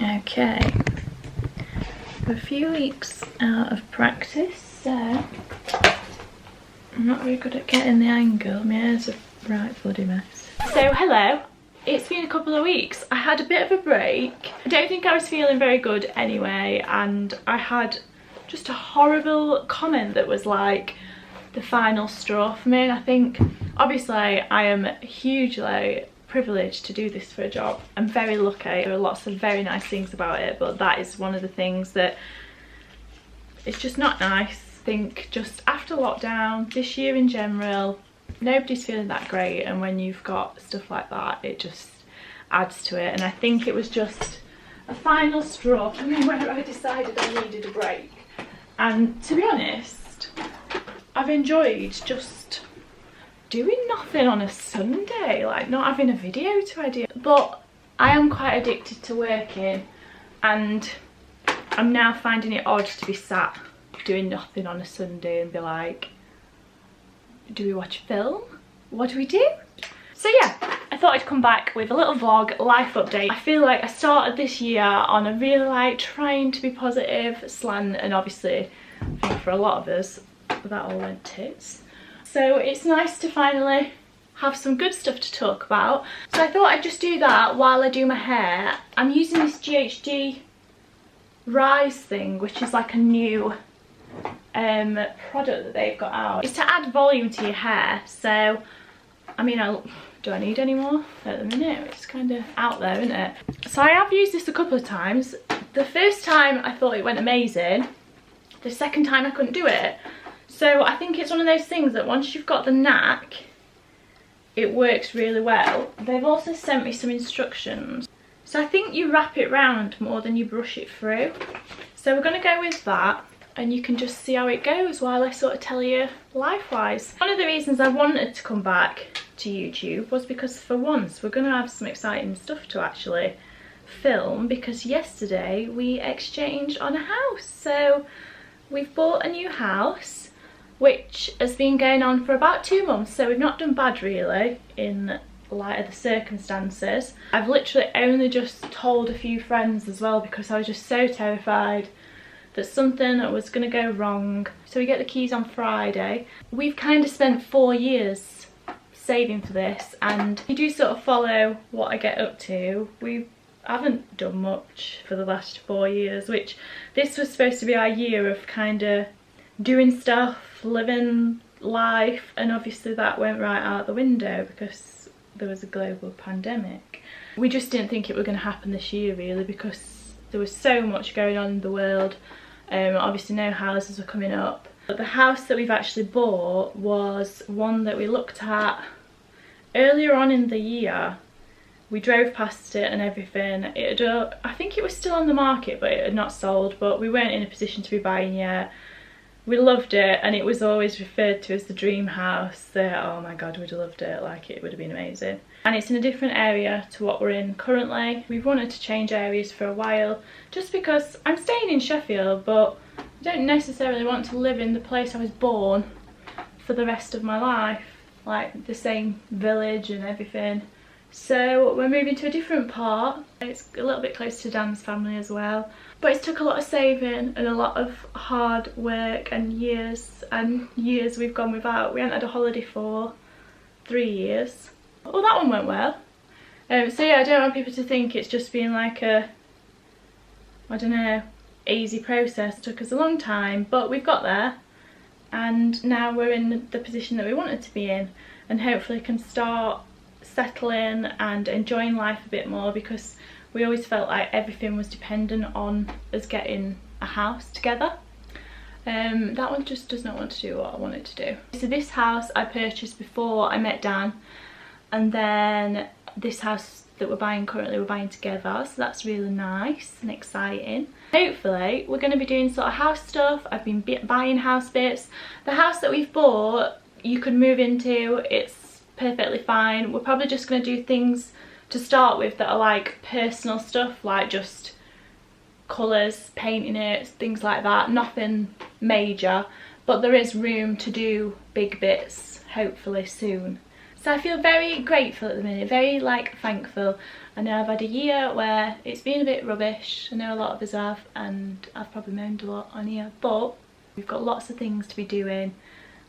Okay, a few weeks out of practice, so I'm not very good at getting the angle. My hair's a right bloody mess. So hello, it's been a couple of weeks. I had a bit of a break. I don't think I was feeling very good anyway, and I had just a horrible comment that was like the final straw for me. And I think obviously I am hugely privileged to do this for a job. I'm very lucky. There are lots of very nice things about it, but that is one of the things that it's just not nice. I think just after lockdown, this year in general, nobody's feeling that great, and when you've got stuff like that, it just adds to it. And I think it was just a final straw for me where I decided I needed a break. And to be honest, I've enjoyed just doing nothing on a Sunday, like not having a video to edit. But I am quite addicted to working, and I'm now finding it odd to be sat doing nothing on a Sunday and be like, do we watch a film? What do we do? So yeah, I thought I'd come back with a little vlog, life update. I feel like I started this year on a really like trying to be positive slant, and obviously I think for a lot of us that all went tits. So it's nice to finally have some good stuff to talk about. So I thought I'd just do that while I do my hair. I'm using this GHD Rise thing, which is like a new product that they've got out. It's to add volume to your hair. So I mean, do I need any more at the minute? It's kind of out there, isn't it? So I have used this a couple of times. The first time I thought it went amazing. The second time I couldn't do it. So I think it's one of those things that once you've got the knack, it works really well. They've also sent me some instructions. So I think you wrap it round more than you brush it through. So we're going to go with that, and you can just see how it goes while I sort of tell you life-wise. One of the reasons I wanted to come back to YouTube was because for once we're going to have some exciting stuff to actually film, because yesterday we exchanged on a house. So we've bought a new house, which has been going on for about 2 months, so we've not done bad really in light of the circumstances. I've literally only just told a few friends as well, because I was just so terrified that something was going to go wrong. So we get the keys on Friday. We've kind of spent 4 years saving for this, and you do sort of follow what I get up to. We haven't done much for the last 4 years, which this was supposed to be our year of kind of doing stuff, living life, and obviously that went right out the window because there was a global pandemic. We just didn't think it was going to happen this year really, because there was so much going on in the world. Obviously no houses were coming up, but the house that we've actually bought was one that we looked at earlier on in the year. We drove past it and everything. It had, I think it was still on the market, but it had not sold, but we weren't in a position to be buying yet. We loved it, and it was always referred to as the dream house. So, oh my god, we'd have loved it, like it would have been amazing. And it's in a different area to what we're in currently. We've wanted to change areas for a while, just because I'm staying in Sheffield, but I don't necessarily want to live in the place I was born for the rest of my life, like the same village and everything. So we're moving to a different part. It's a little bit close to Dan's family as well. But it's took a lot of saving and a lot of hard work, and years we've gone without. We haven't had a holiday for 3 years. Oh, that one went well. So yeah, I don't want people to think it's just been like a, I don't know, easy process. It took us a long time, but we've got there. And now we're in the position that we wanted to be in, and hopefully can start settling and enjoying life a bit more, because we always felt like everything was dependent on us getting a house together. That one just does not want to do what I want it to do. So this house I purchased before I met Dan, and then this house that we're buying currently, we're buying together, so that's really nice and exciting. Hopefully we're going to be doing sort of house stuff. I've been buying house bits. The house that we've bought you could move into, it's perfectly fine. We're probably just going to do things to start with that are like personal stuff, like just colours, painting it, things like that. Nothing major, but there is room to do big bits hopefully soon. So I feel very grateful at the minute, very like thankful. I know I've had a year where it's been a bit rubbish. I know a lot of us have, and I've probably moaned a lot on here, but we've got lots of things to be doing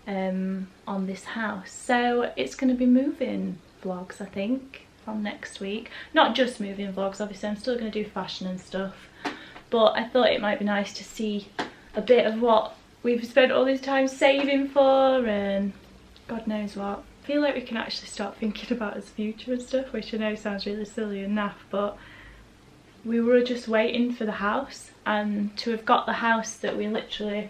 on this house. So it's going to be moving vlogs, I think, from next week. Not just moving vlogs, obviously I'm still going to do fashion and stuff, but I thought it might be nice to see a bit of what we've spent all this time saving for and God knows what. I feel like we can actually start thinking about his future and stuff, which I know sounds really silly and naff, but we were just waiting for the house, and to have got the house that we literally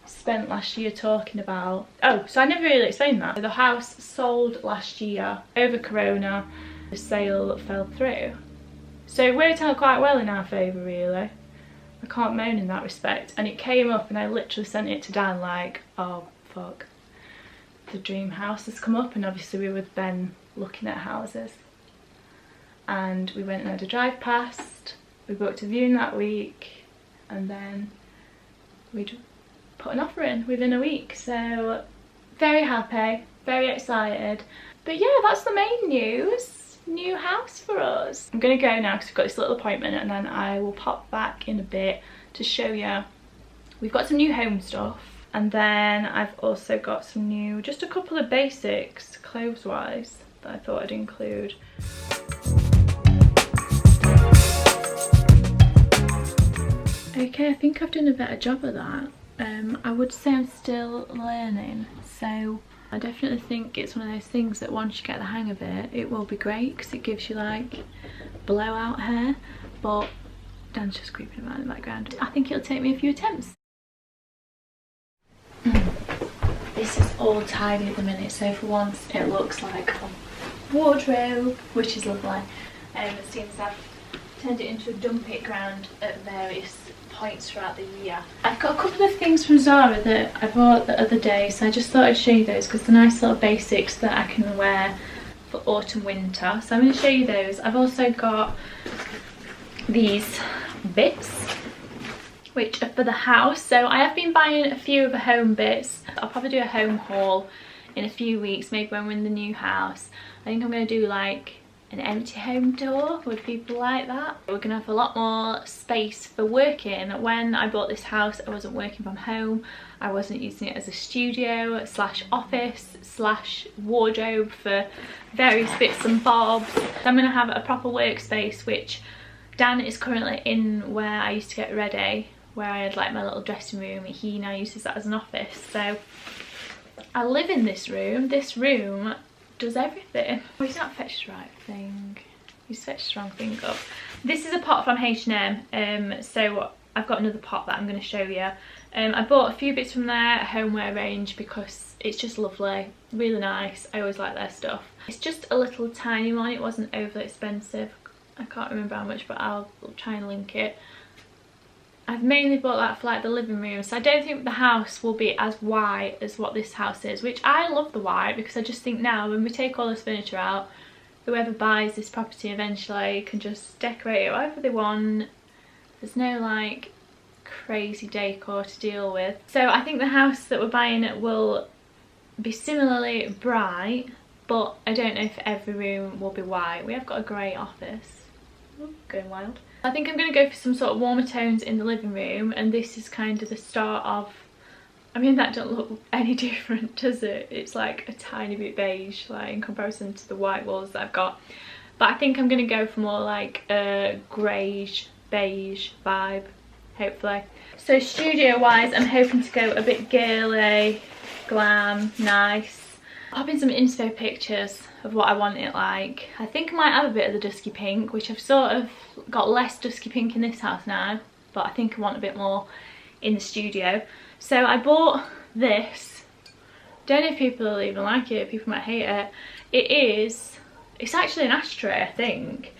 spent last year talking about. Oh, so I never really explained that. The house sold last year over Corona. The sale fell through, so it worked out quite well in our favour really. I can't moan in that respect, and it came up and I literally sent it to Dan like, oh fuck, the dream house has come up. And obviously we were then looking at houses, and we went and had a drive past, we booked a viewing that week, and then we'd put an offer in within a week. So very happy, very excited. But yeah, that's the main news. New house for us. I'm gonna go now because we've got this little appointment, and then I will pop back in a bit to show you. We've got some new home stuff, and then I've also got some new, just a couple of basics clothes wise that I thought I'd include. Okay, I think I've done a better job of that. I would say I'm still learning, so I definitely think it's one of those things that once you get the hang of it, it will be great because it gives you like blowout hair. But Dan's just creeping around in the background. I think it'll take me a few attempts. This is all tidy at the minute, so for once it looks like a wardrobe, which is lovely. Since I've turned it into a dump it ground at various points throughout the year. I've got a couple of things from ZARA that I bought the other day, so I just thought I'd show you those because they're nice little basics that I can wear for autumn winter. So I'm going to show you those. I've also got these bits which are for the house. So I have been buying a few of the home bits. I'll probably do a home haul in a few weeks, maybe when we're in the new house. I think I'm going to do like an empty home tour with people like that. We're gonna have a lot more space for working. When I bought this house, I wasn't working from home. I wasn't using it as a studio slash office slash wardrobe for various bits and bobs. I'm gonna have a proper workspace, which Dan is currently in where I used to get ready, where I had like my little dressing room. He now uses that as an office. So I live in this room. This room does everything. Oh, he's not fetched the right thing. He's fetched the wrong thing up. This is a pot from H&M. So I've got another pot that I'm going to show you. I bought a few bits from their homeware range because it's just lovely, really nice. I always like their stuff. It's just a little tiny one. It wasn't overly expensive. I can't remember how much, but I'll try and link it. I've mainly bought that for like the living room, so I don't think the house will be as white as what this house is, which I love the white because I just think now when we take all this furniture out, whoever buys this property eventually can just decorate it however they want. There's no like crazy decor to deal with. So I think the house that we're buying will be similarly bright, but I don't know if every room will be white. We have got a grey office. Ooh, going wild. I think I'm going to go for some sort of warmer tones in the living room, and this is kind of the start of, I mean that don't look any different, does it? It's like a tiny bit beige, like in comparison to the white walls that I've got. But I think I'm going to go for more like a greyish beige vibe, hopefully. So studio wise, I'm hoping to go a bit girly, glam, nice. I'll pop in some inspo pictures of what I want it like. I think I might have a bit of the dusky pink, which I've sort of got less dusky pink in this house now, but I think I want a bit more in the studio. So I bought this. Don't know if people will even like it, people might hate it. It's actually an ashtray, I think.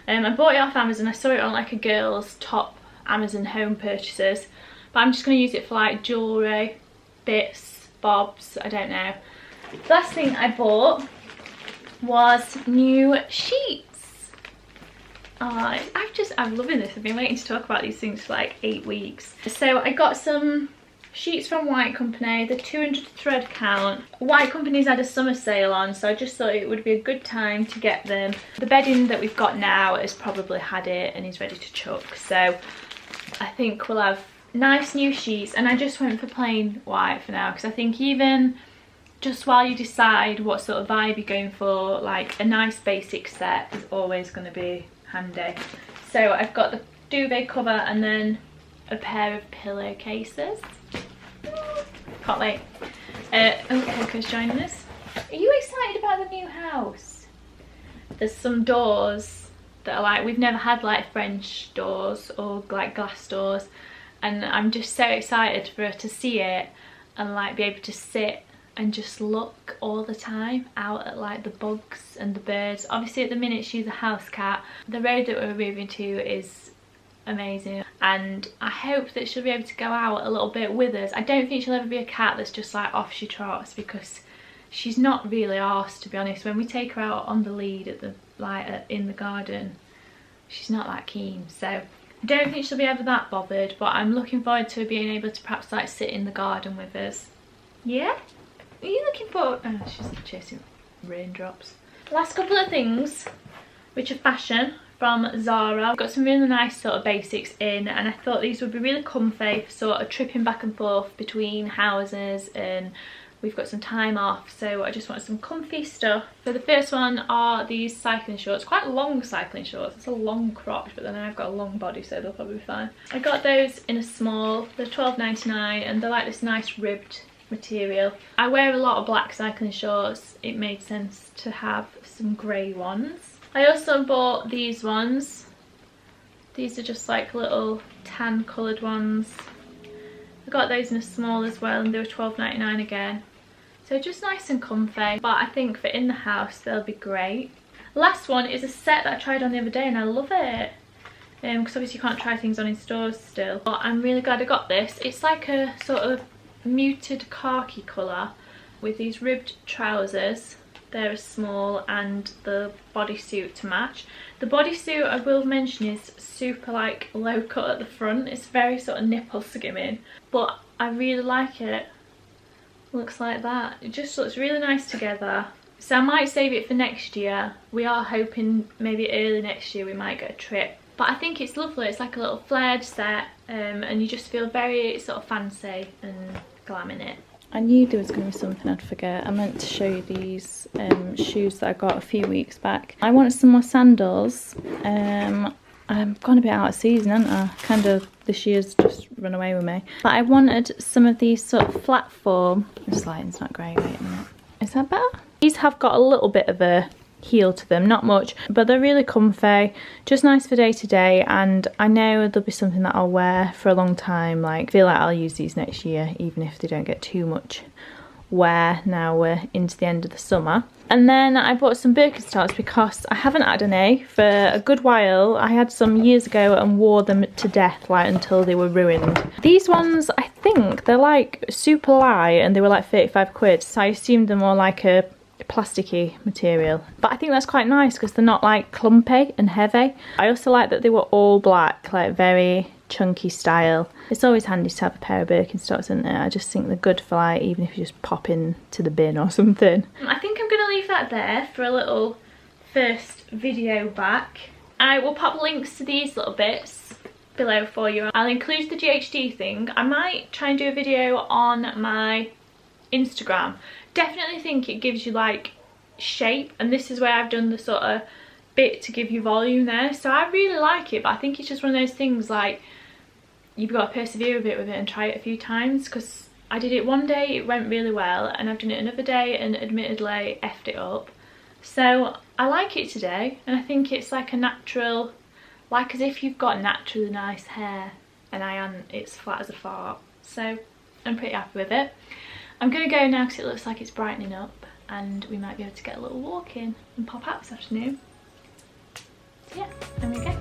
I bought it off Amazon. I saw it on like a girl's top Amazon home purchases, but I'm just going to use it for like jewellery, bits, bobs, I don't know. The last thing I bought was new sheets. I'm loving this. I've been waiting to talk about these things for like 8 weeks. So I got some sheets from White Company, the 200 thread count. White Company's had a summer sale on, so I just thought it would be a good time to get them. The bedding that we've got now has probably had it and is ready to chuck, so I think we'll have nice new sheets. And I just went for plain white for now, because I think even just while you decide what sort of vibe you're going for, like a nice basic set is always going to be handy. So I've got the duvet cover and then a pair of pillowcases. Can't wait. Coco's joining us. Are you excited about the new house? There's some doors that are like, we've never had like French doors or like glass doors, and I'm just so excited for her to see it and like be able to sit and just look all the time out at like the bugs and the birds. Obviously at the minute she's a house cat. The road that we're moving to is amazing, and I hope that she'll be able to go out a little bit with us. I don't think she'll ever be a cat that's just like off she trots, because she's not really arsed, to be honest. When we take her out on the lead at the in the garden, she's not that keen, so I don't think she'll be ever that bothered. But I'm looking forward to her being able to perhaps like sit in the garden with us. Yeah? Are you looking for... Oh, she's chasing raindrops. Last couple of things, which are fashion, from ZARA. I've got some really nice sort of basics in, and I thought these would be really comfy for sort of tripping back and forth between houses, and we've got some time off, so I just want some comfy stuff. So the first one are these cycling shorts, quite long cycling shorts. It's a long crotch, but then I've got a long body, so they'll probably be fine. I got those in a small. They're £12.99 and they're like this nice ribbed material. I wear a lot of black cycling shorts. It made sense to have some grey ones. I also bought these ones. These are just like little tan coloured ones. I got those in a small as well, and they were £12.99 again. So just nice and comfy, but I think for in the house they'll be great. Last one is a set that I tried on the other day and I love it. Because obviously you can't try things on in stores still. But I'm really glad I got this. It's like a sort of muted khaki colour with these ribbed trousers. They're a small, and the bodysuit to match. The bodysuit, I will mention, is super like low cut at the front. It's very sort of nipple skimming, but I really like it. Looks like that. It just looks really nice together. So I might save it for next year. We are hoping maybe early next year we might get a trip. But I think it's lovely. It's like a little flared set, and you just feel very sort of fancy and glam in it. I knew there was going to be something I'd forget. I meant to show you these shoes that I got a few weeks back. I wanted some more sandals. I'm gone a bit out of season, haven't I? Kind of, this year's just run away with me. But I wanted some of these sort of flat form. This lighting's not great. Wait a minute. Is that better? These have got a little bit of a heel to them, not much, but they're really comfy, just nice for day to day, and I know there'll be something that I'll wear for a long time. Like, I feel like I'll use these next year, even if they don't get too much wear now we're into the end of the summer. And then I bought some Birkenstocks because I haven't had any for a good while. I had some years ago and wore them to death, like until they were ruined. These ones, I think they're like super light and they were like 35 quid, so I assumed they're more like a plasticky material, but I think that's quite nice because they're not like clumpy and heavy. I also like that they were all black, like very chunky style. It's always handy to have a pair of Birkenstocks, isn't it? I just think they're good for like, even if you just pop into the bin or something. I think I'm gonna leave that there for a little first video back. I will pop links to these little bits below for you. I'll include the GHD thing. I might try and do a video on my Instagram. Definitely think it gives you like shape, and this is where I've done the sort of bit to give you volume there, so I really like it. But I think it's just one of those things, like, you've got to persevere a bit with it and try it a few times, because I did it one day, it went really well, and I've done it another day and admittedly effed it up. So I like it today, and I think it's like a natural, like as if you've got naturally nice hair, and it's flat as a fart. So I'm pretty happy with it. I'm going to go now because it looks like it's brightening up, and we might be able to get a little walk in and pop out this afternoon. Yeah, there we go.